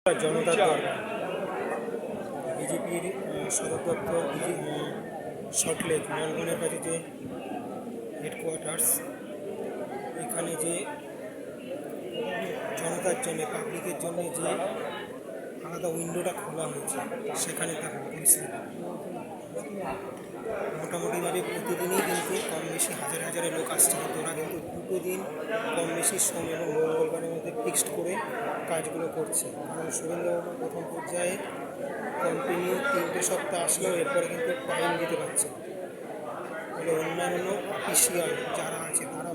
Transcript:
জনতার দল বিজেপির সদর দপ্তর সল্টলেক মলবনের কাছে যে হেডকোয়ার্টার্স, এখানে যে জনতার জন্য পাবলিকের জন্য যে আলাদা উইন্ডোটা খোলা হয়েছে, সেখানে তার পরিস্থিতি মোটামুটিভাবে প্রতিদিনই কিন্তু কম বেশি হাজার হাজারে লোক আসছে। কিন্তু ওরা কিন্তু দুটো দিন কম বেশি সোম এবং মঙ্গলবারের মধ্যে ফিক্সড করে কাজগুলো করছে। কারণ সুরেন্দ্রবাবু প্রথম পর্যায়ে কন্টিনিউ 3টে সপ্তাহ আসলেও এরপরে কিন্তু টাইম দিতে পারছে। ফলে অন্যান্য অফিসিয়াল যারা আছে তারা